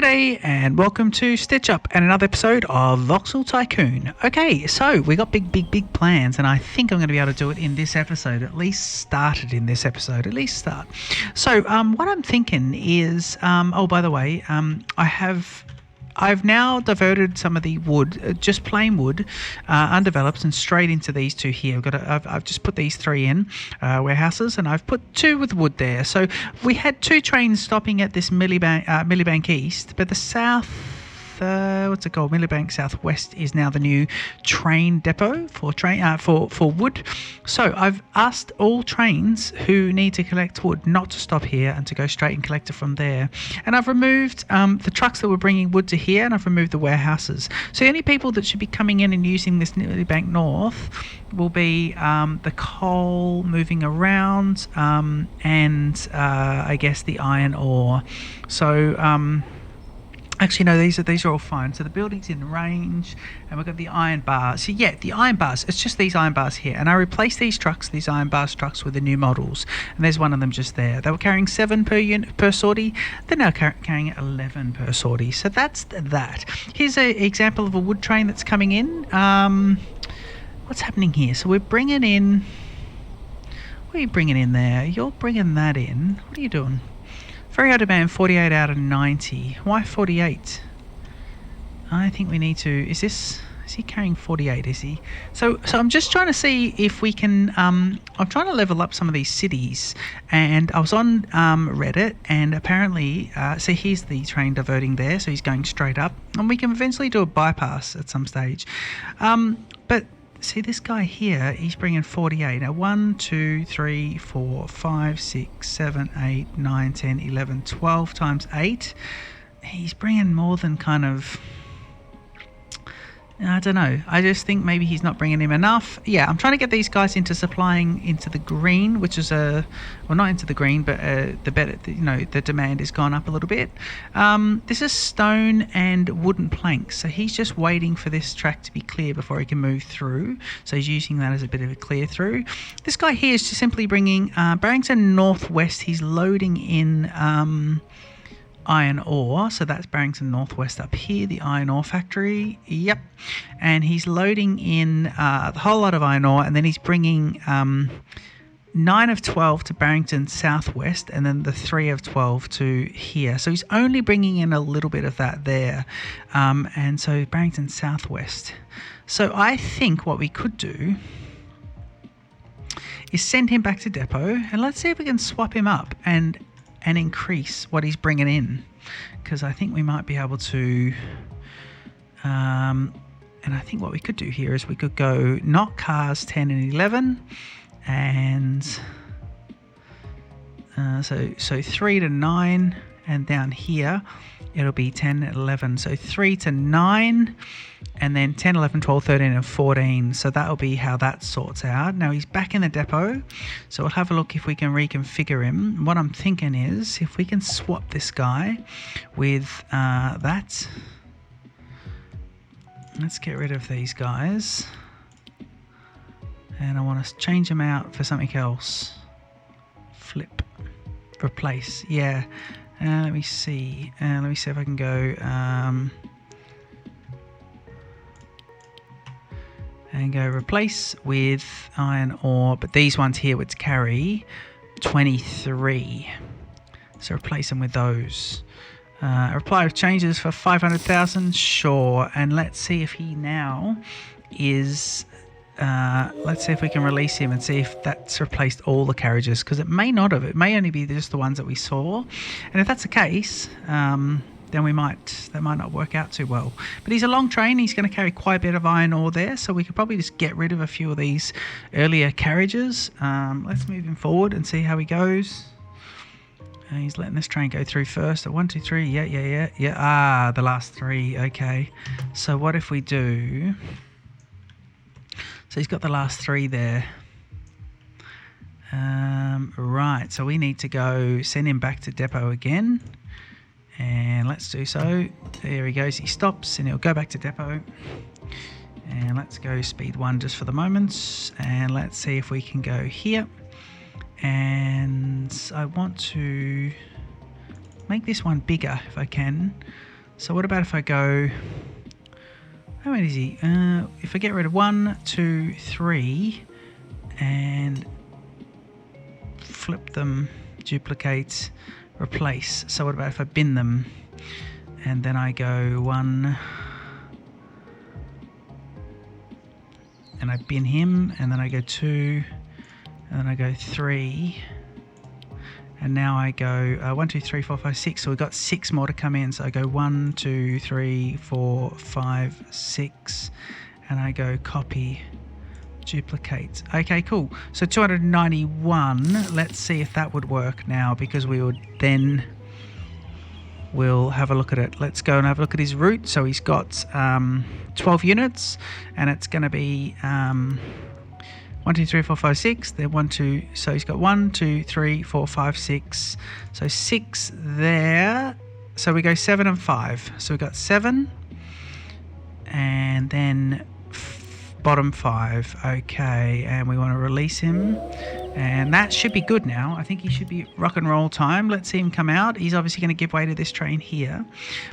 G'day and welcome to Stitch Up and another episode of Voxel Tycoon. Okay, so we got big plans, and I think I'm going to be able to do it in this episode, at least start it in this episode, So what I'm thinking is, oh, by the way, I've now diverted some of the wood, just plain wood, undeveloped, and straight into these two here. I've just put these three in warehouses, and I've put two with wood there. So we had two trains stopping at this Millibank East, but the south, what's it called? Millibank Southwest is now the new train depot for wood. So I've asked all trains who need to collect wood not to stop here and to go straight and collect it from there. And I've removed the trucks that were bringing wood to here, and I've removed the warehouses. So the only people that should be coming in and using this Millibank North will be the coal moving around and I guess the iron ore. So actually, no, these are all fine. So the building's in range, and we've got the iron bars. So yeah, the iron bars, it's just these iron bars here. And I replaced these iron bars trucks with the new models. And there's one of them just there. They were carrying 7 per sortie. They're now carrying 11 per sortie. So that's that. Here's an example of a wood train that's coming in. What's happening here? So we're bringing in... What are you bringing in there? You're bringing that in. What are you doing? Very high demand, 48 out of 90. Why 48? I think we need to... Is he carrying 48, is he? So I'm just trying to see if we can... I'm trying to level up some of these cities. And I was on Reddit, and apparently... so here's the train diverting there, so he's going straight up. And we can eventually do a bypass at some stage. But... See, this guy here, he's bringing 48. Now, 1, 2, 3, 4, 5, 6, 7, 8, 9, 10, 11, 12 times 8. He's bringing more than kind of... I don't know. I just think maybe he's not bringing him enough. Yeah, I'm trying to get these guys into supplying into the green, which is well, not into the green, but the better, the demand has gone up a little bit. This is stone and wooden planks, so he's just waiting for this track to be clear before he can move through. So he's using that as a bit of a clear through. This guy here is just simply bringing Barrington Northwest. He's loading in iron ore, so that's Barrington Northwest up here, the iron ore factory. Yep. And he's loading in the whole lot of iron ore, and then he's bringing 9 of 12 to Barrington Southwest, and then the 3 of 12 to here. So he's only bringing in a little bit of that there. And so Barrington Southwest. So I think what we could do is send him back to depot, and let's see if we can swap him up and increase what he's bringing in, because I think we might be able to and I think what we could do here is we could go not cars 10 and 11, and so 3 to 9, and down here it'll be 10 and 11, so 3 to 9, and then 10, 11, 12, 13 and 14. So that'll be how that sorts out. Now he's back in the depot, so we'll have a look if we can reconfigure him. What I'm thinking is if we can swap this guy with that. Let's get rid of these guys, and I want to change them out for something else. Flip, replace, yeah. Let me see if I can go and go replace with iron ore, but these ones here would carry 23, so replace them with those. Reply with changes for 500,000, sure. And let's see if he now is let's see if we can release him and see if that's replaced all the carriages, because it may not have. It may only be just the ones that we saw, and if that's the case, then that might not work out too well. But he's a long train. He's going to carry quite a bit of iron ore there, so we could probably just get rid of a few of these earlier carriages. Let's move him forward and see how he goes. He's letting this train go through first. 1, 2, 3. Yeah. The last 3. Okay. So what if we do... So he's got the last 3 there. Right. So we need to go send him back to depot again. And let's do so. There he goes. He stops and he'll go back to depot. And let's go speed 1 just for the moment. And let's see if we can go here. And I want to make this one bigger if I can. So what about if I go... How many is he? If I get rid of 1, 2, 3 and flip them, duplicate, replace. So what about if I bin them and then I go 1 and I bin him, and then I go 2 and then I go 3 and now I go 1, 2, 3, 4, 5, 6. So we've got 6 more to come in. So I go 1, 2, 3, 4, 5, 6 and I go copy, duplicate. Okay, cool. So 291. Let's see if that would work now, because we would then... We'll have a look at it. Let's go and have a look at his route. So he's got 12 units, and it's going to be 1, 2, 3, 4, 5, 6. Then 1, 2. So he's got 1, 2, 3, 4, 5, 6. So 6 there. So we go 7 and 5. So we got 7, and then bottom 5. Okay, and we want to release him. And that should be good now. I think he should be rock and roll time. Let's see him come out. He's obviously going to give way to this train here.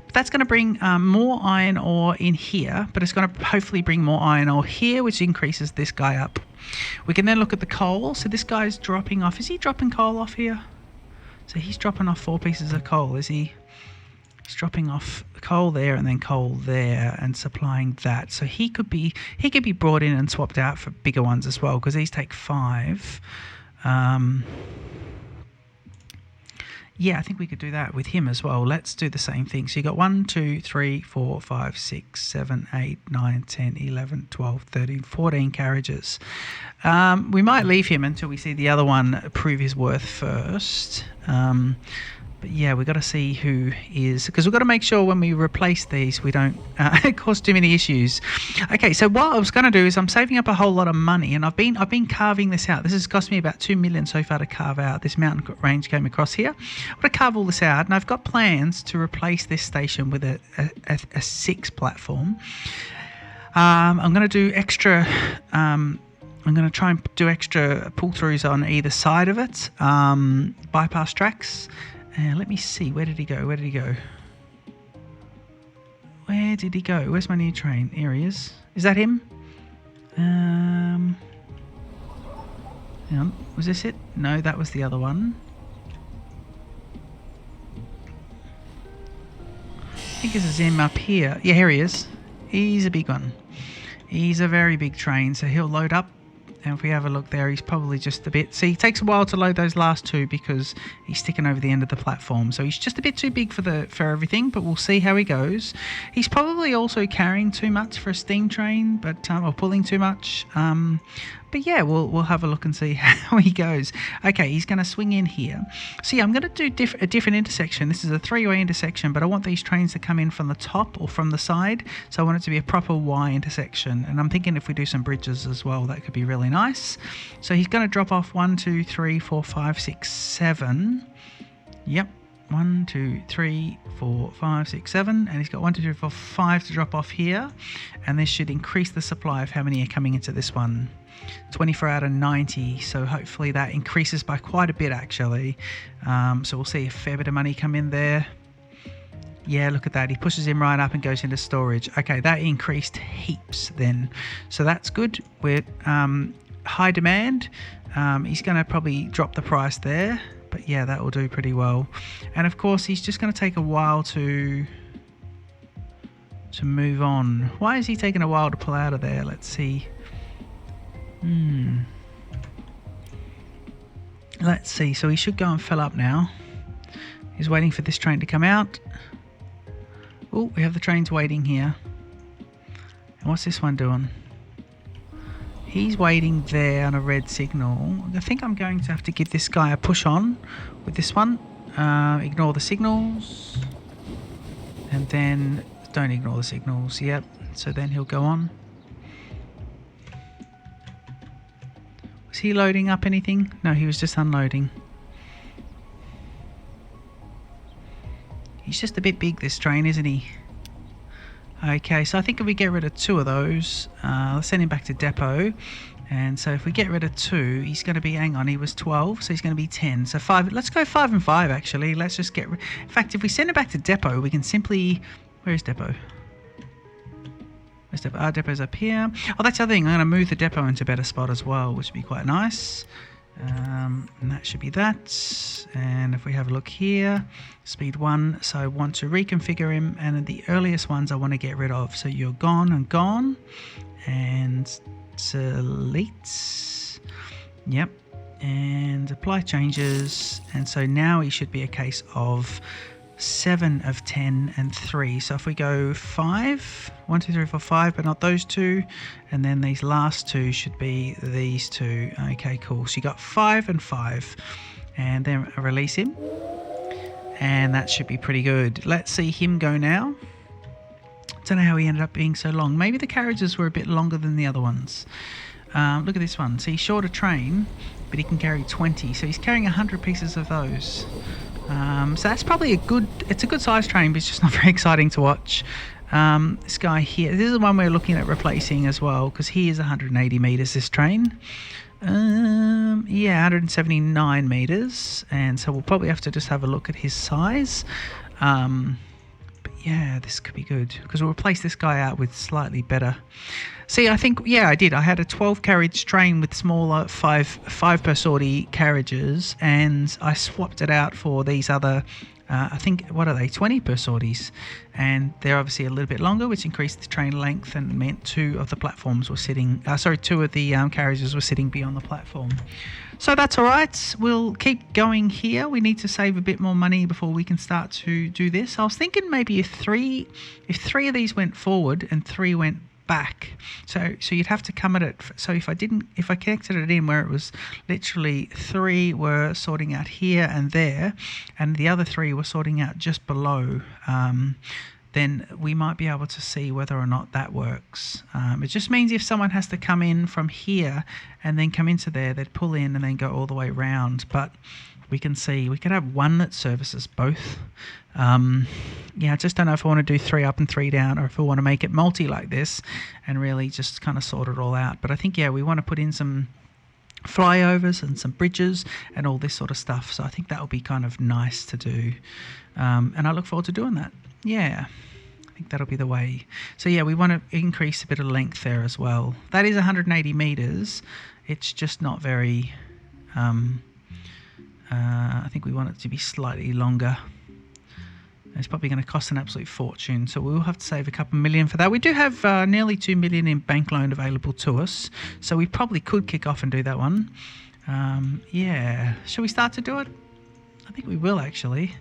But that's going to bring more iron ore in here. But it's going to hopefully bring more iron ore here, which increases this guy up. We can then look at the coal. So this guy's dropping off. Is he dropping coal off here? So he's dropping off 4 pieces of coal, is he? He's dropping off coal there and then coal there and supplying that. So he could be brought in and swapped out for bigger ones as well, because these take 5. Yeah, I think we could do that with him as well. Let's do the same thing. So you got 1, 2, 3, 4, 5, 6, 7, 8, 9, 10, 11, 12, 13, 14 carriages. We might leave him until we see the other one prove his worth first. But yeah, we've got to see who is, because we've got to make sure when we replace these we don't cause too many issues. Okay, so what I was going to do is I'm saving up a whole lot of money, and I've been carving this out. This has cost me about 2 million so far to carve out. This mountain range came across here. I'm going to carve all this out, and I've got plans to replace this station with a 6 platform. I'm going to do extra... I'm going to try and do extra pull-throughs on either side of it, bypass tracks. Let me see, where did he go? Where did he go? Where did he go? Where's my new train? Here he is. Is that him? Hang on. Was this it? No, that was the other one. I think this is him up here. Yeah, here he is. He's a big one. He's a very big train, so he'll load up. And if we have a look there, he's probably just a bit... See, it takes a while to load those last 2 because he's sticking over the end of the platform. So he's just a bit too big for everything, but we'll see how he goes. He's probably also carrying too much for a steam train, but or pulling too much. But yeah, we'll have a look and see how he goes. Okay, he's going to swing in here. See, I'm going to do a different intersection. This is a 3-way intersection, but I want these trains to come in from the top or from the side. So I want it to be a proper Y intersection. And I'm thinking if we do some bridges as well, that could be really nice. So he's going to drop off 1, 2, 3, 4, 5, 6, 7. Yep. 1, 2, 3, 4, 5, 6, 7, and he's got 1, 2, 3, 4, 5 to drop off here, and this should increase the supply of how many are coming into this one. 24 out of 90, so hopefully that increases by quite a bit actually. So we'll see a fair bit of money come in there. Yeah, look at that, he pushes him right up and goes into storage. Okay, that increased heaps then, so that's good. We're high demand. He's going to probably drop the price there. But yeah, that will do pretty well. And of course, he's just going to take a while to move on. Why is he taking a while to pull out of there? Let's see. Let's see. So he should go and fill up now. He's waiting for this train to come out. Oh, we have the trains waiting here. And what's this one doing? He's waiting there on a red signal. I think I'm going to have to give this guy a push on with this one. Ignore the signals. And then don't ignore the signals. Yep. So then he'll go on. Was he loading up anything? No, he was just unloading. He's just a bit big, this train, isn't he? Okay, so I think if we get rid of 2 of those, let's send him back to depot. And so if we get rid of 2, he's going to be, hang on, he was 12, so he's going to be 10. So 5, let's go 5 and 5 actually. Let's just get, in fact, if we send it back to depot, we can simply, where's depot? Where's depot? Our depot's up here. Oh, that's the other thing, I'm going to move the depot into a better spot as well, which would be quite nice. And that should be that. And if we have a look here, speed 1, so I want to reconfigure him, and the earliest ones I want to get rid of. So you're gone and gone, and delete. Yep. And apply changes, and so now he should be a case of 7 of 10 and 3. So if we go 5, 1 2 3 4 5, but not those 2, and then these last 2 should be these 2. Okay, cool. So you got 5 and 5, and then release him, and that should be pretty good. Let's see him go now. Don't know how he ended up being so long. Maybe the carriages were a bit longer than the other ones. Look at this one. So he's short a train, but he can carry 20. So he's carrying 100 pieces of those. So that's probably it's a good size train, but it's just not very exciting to watch. This guy here, this is the one we're looking at replacing as well, because he is 180 meters, this train. Yeah, 179 meters, and so we'll probably have to just have a look at his size. Yeah, this could be good, because we'll replace this guy out with slightly better. See, I think, yeah, I did. I had a 12 carriage train with smaller 5 per sortie carriages, and I swapped it out for these other, I think, what are they, 20 per sorties, and they're obviously a little bit longer, which increased the train length and meant 2 of the platforms were sitting, 2 of the carriages were sitting beyond the platform. So that's all right. We'll keep going here. We need to save a bit more money before we can start to do this. I was thinking maybe if three of these went forward and 3 went back, so you'd have to come at it. So if I connected it in where it was literally 3 were sorting out here and there, and the other 3 were sorting out just below, then we might be able to see whether or not that works. It just means if someone has to come in from here and then come into there, they'd pull in and then go all the way around. But we can see, we could have one that services both. Yeah, I just don't know if I want to do 3 up and 3 down, or if I want to make it multi like this and really just kind of sort it all out. But I think, yeah, we want to put in some flyovers and some bridges and all this sort of stuff. So I think that will be kind of nice to do. And I look forward to doing that. Yeah, I think that'll be the way. So yeah, we want to increase a bit of length there as well. That is 180 meters. It's just not very, I think we want it to be slightly longer. It's probably going to cost an absolute fortune, so we'll have to save a couple million for that. We do have nearly 2 million in bank loan available to us, so we probably could kick off and do that one. Yeah, shall we start to do it? I think we will actually.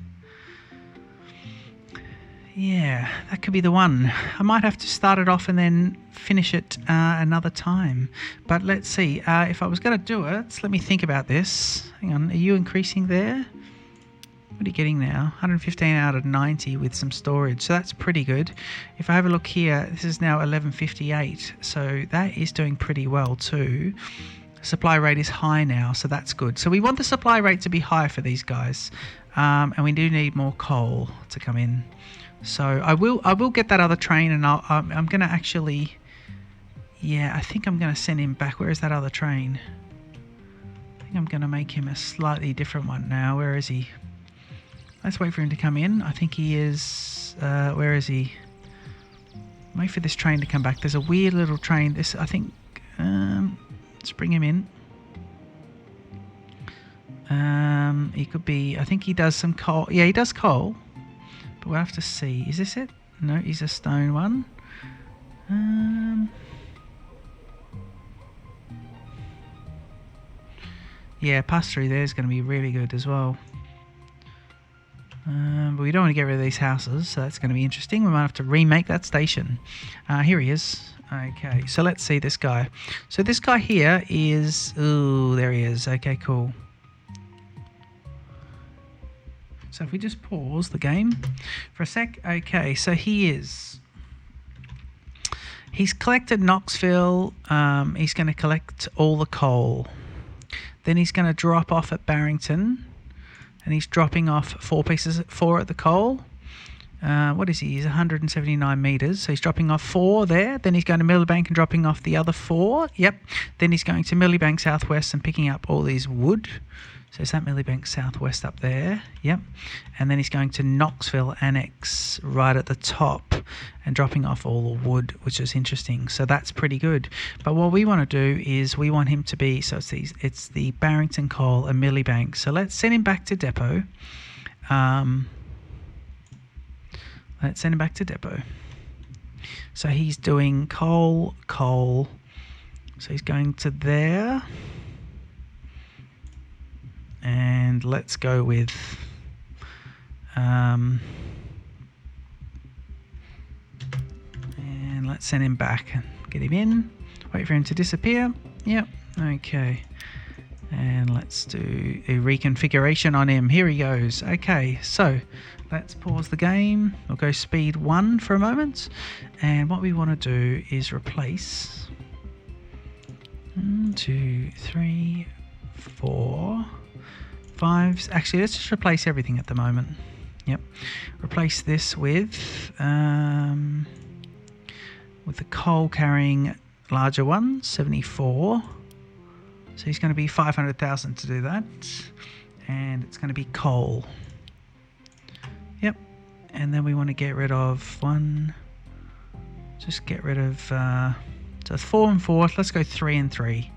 Yeah, that could be the one. I might have to start it off and then finish it another time. But let's see. If I was going to do it, let me think about this. Hang on, are you increasing there? What are you getting now? 115 out of 90 with some storage. So that's pretty good. If I have a look here, this is now 1158. So that is doing pretty well too. Supply rate is high now, so that's good. So we want the supply rate to be high for these guys. And we do need more coal to come in. So I will get that other train, and I'm going to actually, yeah, I think I'm going to send him back. Where is that other train? I think I'm going to make him a slightly different one now. Where is he? Let's wait for him to come in. I think he is, where is he? Wait for this train to come back. There's a weird little train. This, I think, let's bring him in. He could be, I think he does some coal. Yeah, he does coal. But we'll have to see. Is this it? No, he's a stone one. Yeah, pass through there is going to be really good as well. But we don't want to get rid of these houses, so that's going to be interesting. We might have to remake that station. Here he is. Okay, so let's see this guy. So this guy here is... Ooh, there he is. Okay, cool. So if we just pause the game for a sec. Okay, so he's collected Knoxville. He's going to collect all the coal. Then he's going to drop off at Barrington. And he's dropping off 4 at the coal. What is he? He's 179 meters. So he's dropping off 4 there. Then he's going to Millbank and dropping off the other 4. Yep. Then he's going to Millbank Southwest and picking up all these wood. So is that Millbank Southwest up there? Yep. And then he's going to Knoxville Annex right at the top and dropping off all the wood, which is interesting. So that's pretty good. But what we want to do is we want him to be, so it's the Barrington Coal and Millbank. So let's send him back to depot. Let's send him back to depot. So he's doing coal. So he's going to there. And let's go with and let's send him back and get him in. Wait for him to disappear. Yep. Okay. And let's do a reconfiguration on him. Here he goes. Okay, so let's pause the game. We'll go speed 1 for a moment. And what we want to do is replace 1, 2, 3, 4, 5. Actually, let's just replace everything at the moment. Yep. Replace this with the coal carrying larger one, 74. So he's going to be 500,000 to do that, and it's going to be coal. Yep, and then we want to get rid of just get rid of, so it's 4 and 4, let's go 3 and 3.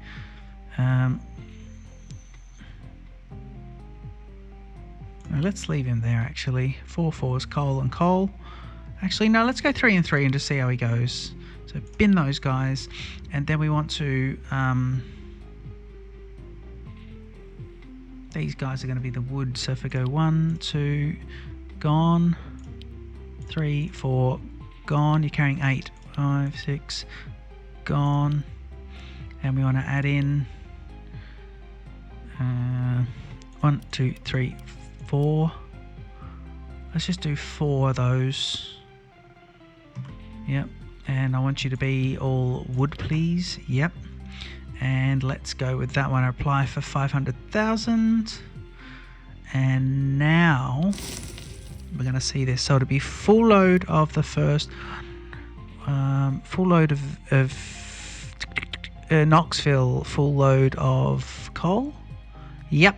Let's leave him there actually. 4 4 is coal and coal. Actually, no, let's go 3 and 3 and just see how he goes. So bin those guys, and then we want to, these guys are going to be the wood. So if I go 1, 2, gone, 3, 4, gone. You're carrying 8, 5, 6, gone. And we want to add in 1, 2, 3, 4. Let's just do 4 of those. Yep. And I want you to be all wood, please. Yep. And let's go with that one. Apply for 500,000. And now we're going to see this. So it'll be full load of the first, full load of Knoxville, full load of coal. Yep.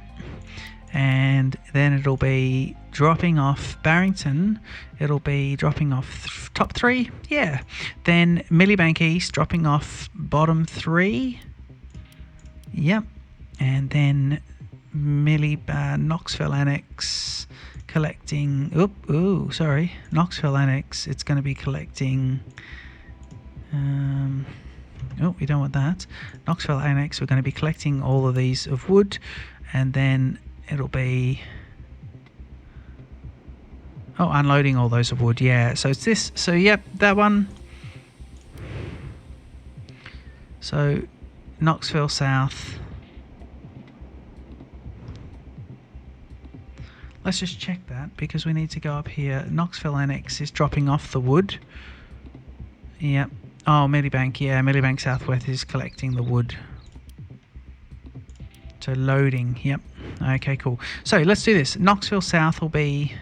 And then it'll be dropping off Barrington. It'll be dropping off top 3. Yeah. Then Millbank East dropping off bottom 3. Yep. And then Knoxville Annex collecting. Knoxville Annex. It's going to be collecting. We don't want that. Knoxville Annex. We're going to be collecting all of these of wood, and then it'll be. Unloading all those of wood. Yeah. So it's this. So yep, that one. So Knoxville South. Let's just check that because we need to go up here. Knoxville Annex is dropping off the wood. Yep. Oh, Millbank. Yeah, Millbank Southwest is collecting the wood. So loading. Yep. Okay, cool. So let's do this. Knoxville South will be.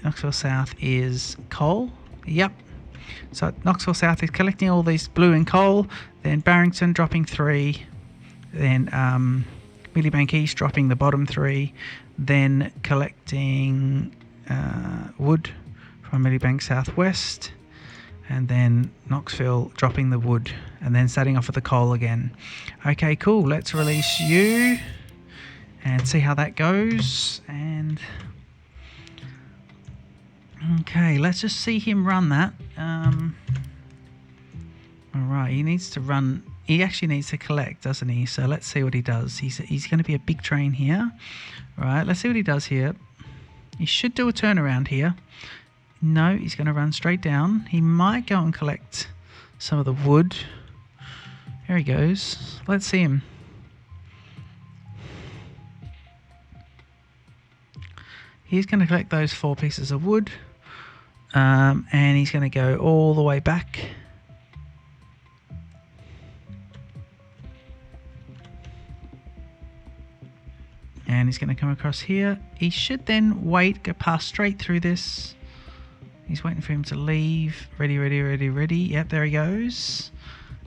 Knoxville South is coal. Yep. So Knoxville South is collecting all these blue and coal. Then Barrington dropping 3. Then Millbank East dropping the bottom 3. Then collecting wood from Millbank Southwest. And then Knoxville dropping the wood. And then starting off with the coal again. Okay, cool. Let's release you. And see how that goes. And. Okay, let's just see him run that. Alright, he needs to run. He actually needs to collect, doesn't he? So let's see what he does. He's going to be a big train here. Alright, let's see what he does here. He should do a turnaround here. No, he's going to run straight down. He might go and collect some of the wood. Here he goes. Let's see him. He's going to collect those 4 pieces of wood. And he's going to go all the way back. And he's going to come across here. He should then wait, go past straight through this. He's waiting for him to leave. Ready, ready, ready, ready. Yep, there he goes.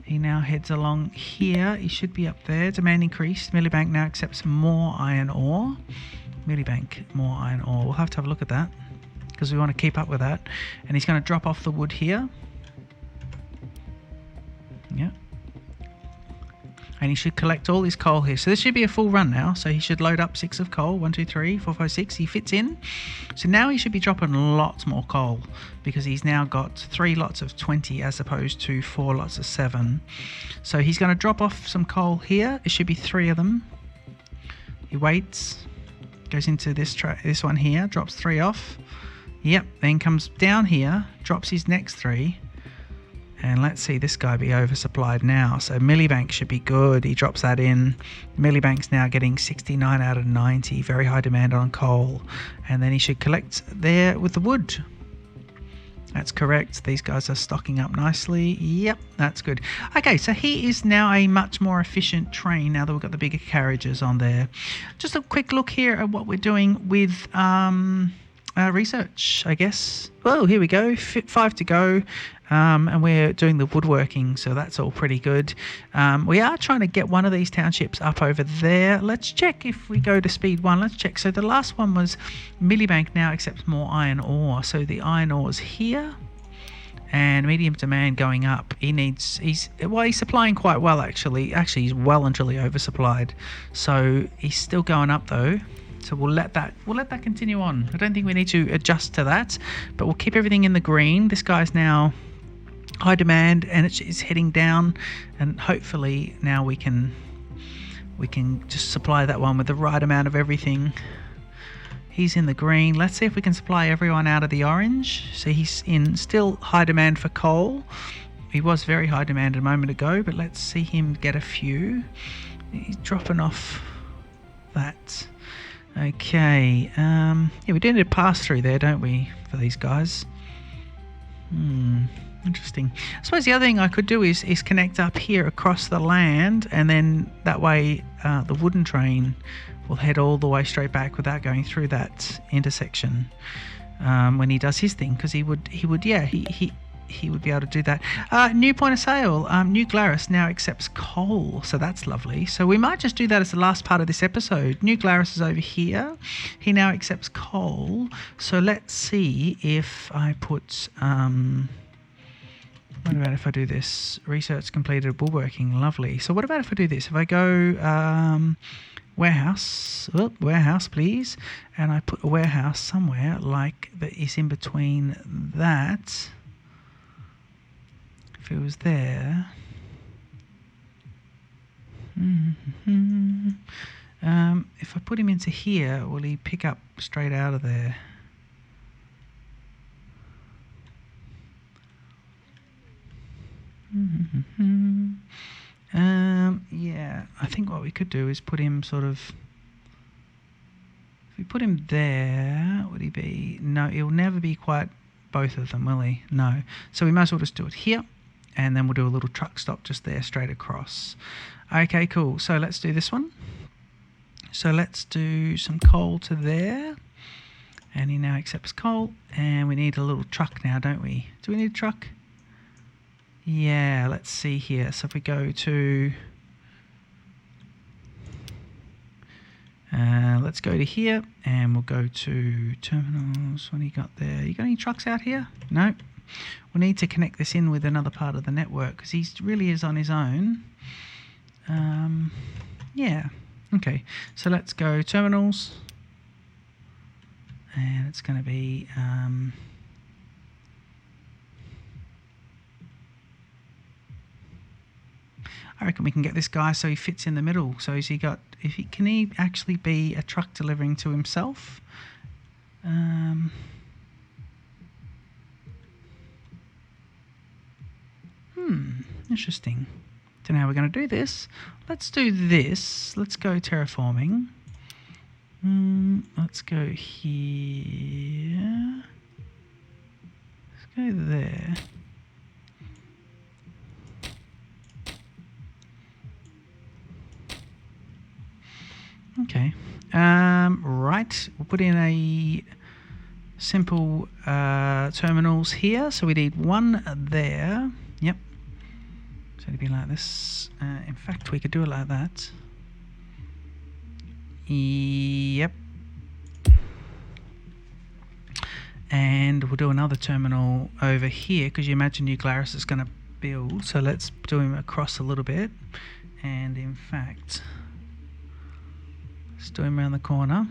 He now heads along here. He should be up there. Demand increased. Millibank now accepts more iron ore. Millibank, more iron ore. We'll have to have a look at that because we want to keep up with that. And he's going to drop off the wood here. Yep. And he should collect all his coal here. So this should be a full run now. So he should load up 6 of coal. 1, 2, 3, 4, 5, 6. He fits in. So now he should be dropping lots more coal because he's now got 3 lots of 20 as opposed to 4 lots of 7. So he's going to drop off some coal here. It should be 3 of them. He waits. Goes into this one here. Drops 3 off. Yep. Then comes down here. Drops his next 3. And let's see this guy be oversupplied now. So Millibank should be good. He drops that in. Millibank's now getting 69 out of 90. Very high demand on coal. And then he should collect there with the wood. That's correct. These guys are stocking up nicely. Yep, that's good. Okay, so he is now a much more efficient train now that we've got the bigger carriages on there. Just a quick look here at what we're doing with research, I guess. Well, here we go. 5 to go. And we're doing the woodworking, so that's all pretty good. We are trying to get one of these townships up over there. Let's check if we go to speed 1. Let's check. So the last one was Millibank now accepts more iron ore. So the iron ore is here. And medium demand going up. He's supplying quite well actually. Actually, he's well and truly oversupplied. So he's still going up though. So we'll let that continue on. I don't think we need to adjust to that, but we'll keep everything in the green. This guy's now high demand and it's heading down, and hopefully now we can just supply that one with the right amount of everything. He's in the green. Let's see if we can supply everyone out of the orange. So he's in still high demand for coal. He was very high demand a moment ago, but let's see him get a few. He's dropping off that. Okay, yeah, we do need a pass through there, don't we, for these guys? Interesting. I suppose the other thing I could do is connect up here across the land, and then that way the wooden train will head all the way straight back without going through that intersection when he does his thing, because he would be able to do that. New point of sale. New Glarus now accepts coal, so that's lovely. So we might just do that as the last part of this episode. New Glarus is over here. He now accepts coal. So let's see if I put... what about if I do this? Research completed, woodworking, lovely. So what about if I do this? If I go warehouse, warehouse please, and I put a warehouse somewhere like that is in between that. If it was there, if I put him into here, will he pick up straight out of there? Yeah, I think what we could do is put him sort of... If we put him there, would he be... No, he'll never be quite both of them, will he? No. So we might as well just do it here. And then we'll do a little truck stop just there straight across. Okay, cool. So let's do this one. So let's do some coal to there. And he now accepts coal. And we need a little truck now, don't we? Do we need a truck? Yeah, let's see here. So if we go to... let's go to here. And we'll go to terminals. What do you got there? You got any trucks out here? No. We need to connect this in with another part of the network because he really is on his own. Yeah. Okay. So let's go terminals. And it's going to be... I reckon we can get this guy so he fits in the middle. So has he got... Can he actually be a truck delivering to himself? Interesting. Don't know how we're going to do this. Let's do this. Let's go terraforming. Let's go here. Let's go there. Okay. Right, we'll put in a simple terminals here. So we need one there. Yep. So it'd be like this. In fact, we could do it like that. Yep. And we'll do another terminal over here because you imagine New Glarus is going to build. So let's do him across a little bit. And in fact, let's do him around the corner.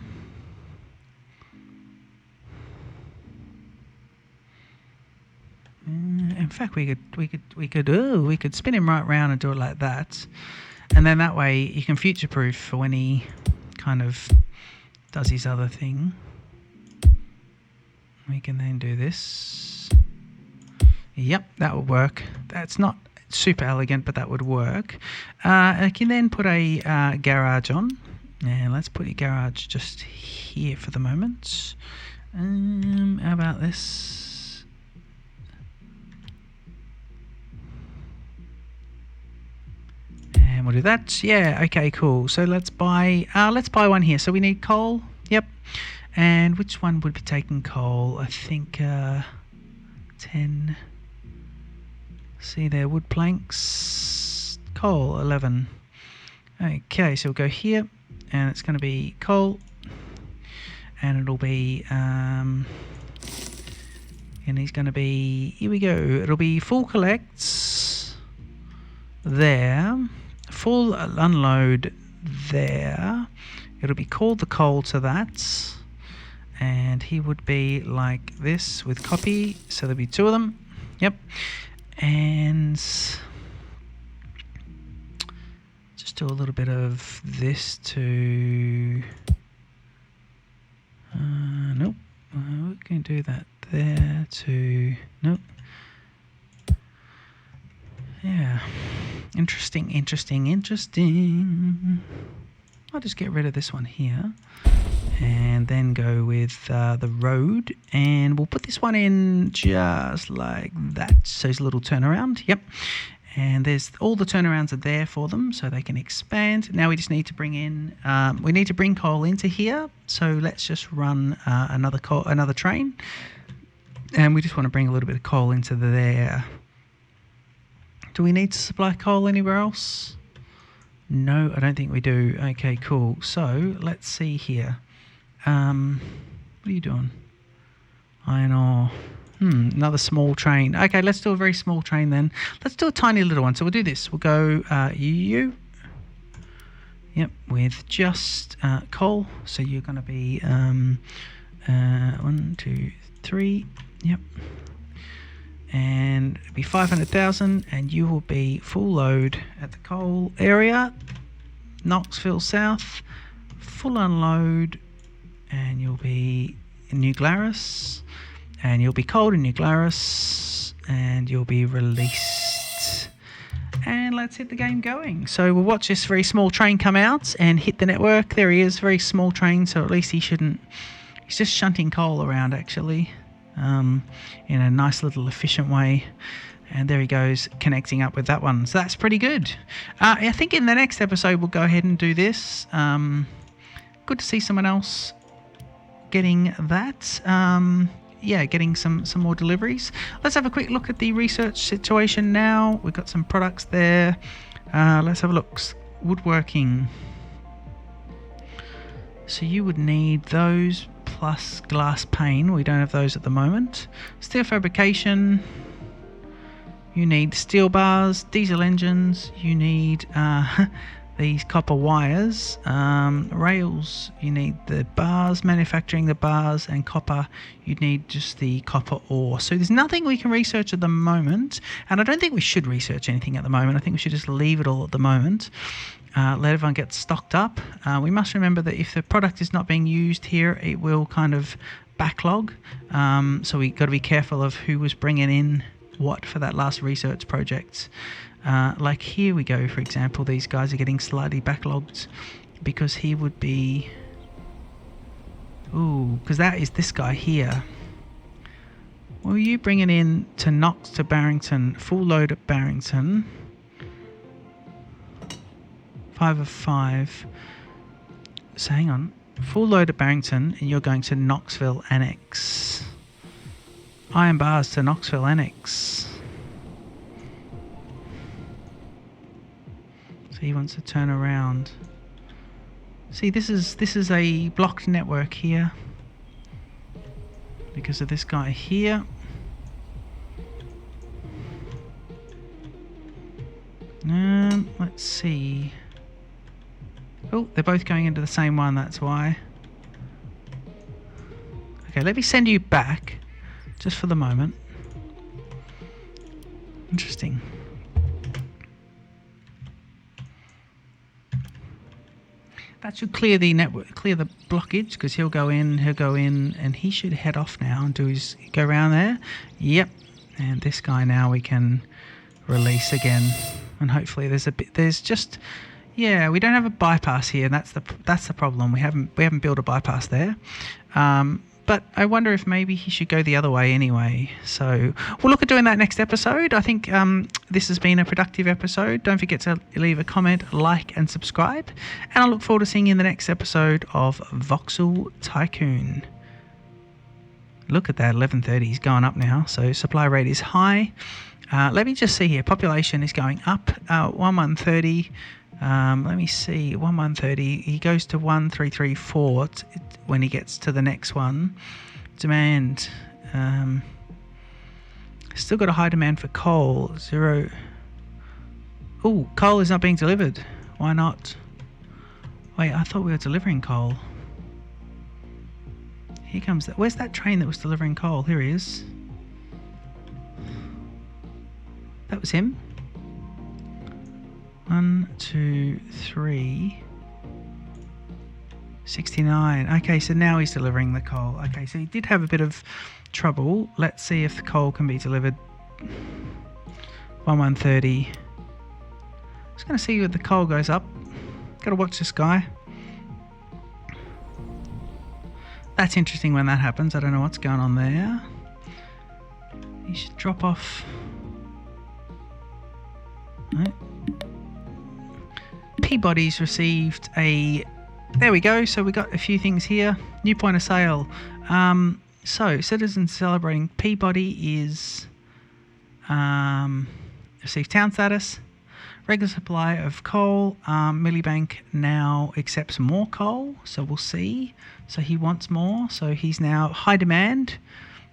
In fact, we could spin him right round and do it like that, and then that way you can future-proof for when he kind of does his other thing. We can then do this. Yep, that would work. That's not super elegant, but that would work. I can then put a garage on, and let's put your garage just here for the moment. How about this? And we'll do that. Yeah, okay, cool. So let's buy one here. So we need coal. Yep. And which one would be taking coal? I think 10. See there, wood planks. Coal, 11. Okay, so we'll go here, and it's going to be coal, and it'll be and he's going to be, here we go, it'll be full collects there, full unload there. It'll be called the coal to that, and he would be like this with copy, so there'll be two of them. Yep. And just do a little bit of this to nope, we can do that there to nope. Yeah, interesting. I'll just get rid of this one here and then go with the road, and we'll put this one in just like that, so it's a little turnaround. Yep. And there's all the turnarounds are there for them, so they can expand. Now we just need to bring in we need to bring coal into here, so let's just run another train, and we just want to bring a little bit of coal into there. Do we need to supply coal anywhere else? No, I don't think we do. Okay, cool. So let's see here. What are you doing? Iron ore. Another small train. Okay, let's do a very small train then. Let's do a tiny little one. So we'll do this. We'll go Yep, with just coal. So you're going to be 1, 2, 3. Yep. And it'll be 500,000, and you will be full load at the coal area, Knoxville South, full unload, and you'll be in New Glarus, and you'll be cold in New Glarus, and you'll be released. And let's hit the game going. So we'll watch this very small train come out and hit the network. There he is, very small train, so at least he's just shunting coal around actually. In a nice little efficient way, and there he goes connecting up with that one, so that's pretty good. I think in the next episode we'll go ahead and do this. Good to see someone else getting that. Yeah, getting some more deliveries. Let's have a quick look at the research situation now. We've got some products there. Let's have a look. Woodworking, so you would need those plus glass pane. We don't have those at the moment. Steel fabrication, you need steel bars, diesel engines, you need these copper wires, rails, you need the bars, manufacturing the bars, and copper, you need just the copper ore. So there's nothing we can research at the moment, and I don't think we should research anything at the moment. I think we should just leave it all at the moment. Let everyone get stocked up. We must remember that if the product is not being used here, it will kind of backlog. So we got to be careful of who was bringing in what for that last research project. Like here we go, for example, these guys are getting slightly backlogged because he would be... Ooh, because that is this guy here. Well, you bring it in to Knox to Barrington, full load at Barrington. 5 of 5. So hang on. full load at Barrington, and you're going to Knoxville Annex. Iron bars to Knoxville Annex. So he wants to turn around. See, this is a blocked network here because of this guy here. Let's see. Oh, they're both going into the same one, that's why. Okay, let me send you back just for the moment. Interesting. That should clear the network, clear the blockage, because he'll go in, and he should head off now and go around there. Yep. And this guy now we can release again, and hopefully there's just, yeah, we don't have a bypass here, and that's the problem. We haven't built a bypass there. But I wonder if maybe he should go the other way anyway. So we'll look at doing that next episode. I think this has been a productive episode. Don't forget to leave a comment, like, and subscribe. And I look forward to seeing you in the next episode of Voxel Tycoon. Look at that, 1130 is going up now. So supply rate is high. Let me just see here. Population is going up. 1130. Let me see. 1130. He goes to 1334 when he gets to the next one. Demand. Still got a high demand for coal. 0. Oh, coal is not being delivered. Why not? Wait, I thought we were delivering coal. Here comes that. Where's that train that was delivering coal? Here he is. That was him. 1, 2, 3. 69. Okay, so now he's delivering the coal. Okay, so he did have a bit of trouble. Let's see if the coal can be delivered. 1130. Just going to see if the coal goes up. Got to watch this guy. That's interesting when that happens. I don't know what's going on there. He should drop off. No. Peabody's received a... There we go. So we got a few things here. New point of sale. So citizens celebrating. Peabody is received town status. Regular supply of coal. Millibank now accepts more coal. So we'll see. So he wants more. So he's now high demand.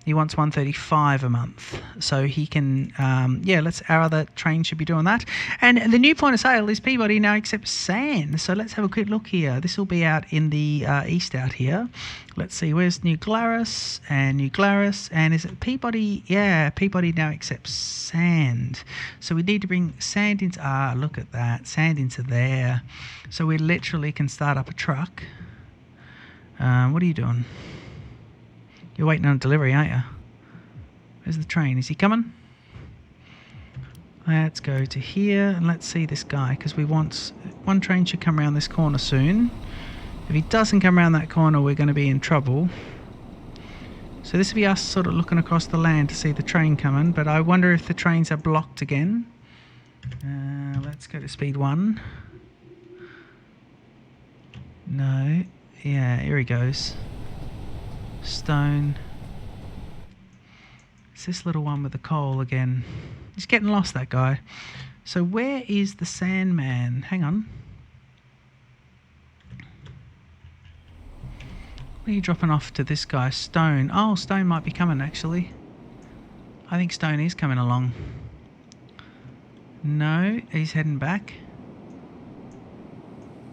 He wants 135 a month, so he can. Our other train should be doing that. And the new point of sale is Peabody now accepts sand. So let's have a quick look here. This will be out in the east out here. Let's see. Where's New Glarus and New Glarus? And is it Peabody? Yeah, Peabody now accepts sand. So we need to bring sand into. Look at that, sand into there. So we literally can start up a truck. What are you doing? You're waiting on delivery, aren't you? Where's the train? Is he coming? Let's go to here and let's see this guy, because we want... One train should come around this corner soon. If he doesn't come around that corner, we're going to be in trouble. So this will be us sort of looking across the land to see the train coming, but I wonder if the trains are blocked again. Let's go to speed 1. No. Yeah, here he goes. Stone. It's this little one with the coal again. He's getting lost, that guy. So where is the Sandman? Hang on. Where are you dropping off to this guy? Stone. Oh, Stone might be coming, actually. I think Stone is coming along. No, he's heading back.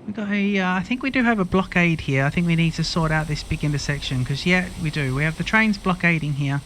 We got a, I think we do have a blockade here. I think we need to sort out this big intersection, because yeah, we do. We have the trains blockading here.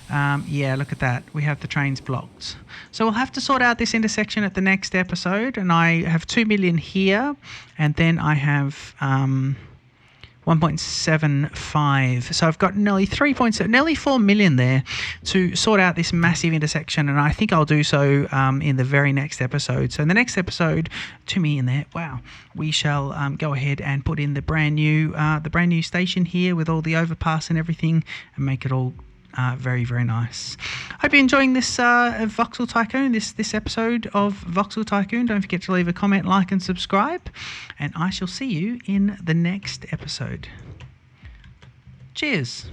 Yeah, look at that. We have the trains blocked. So we'll have to sort out this intersection at the next episode. And I have 2 million here, and then I have 1.75. So I've got nearly 3.7, nearly 4 million there to sort out this massive intersection, and I think I'll do so in the very next episode. So in the next episode, 2 million there. Wow. We shall go ahead and put in the brand new station here with all the overpass and everything, and make it all Very, very nice. Hope you're enjoying this Voxel Tycoon, this episode of Voxel Tycoon. Don't forget to leave a comment, like, and subscribe. And I shall see you in the next episode. Cheers.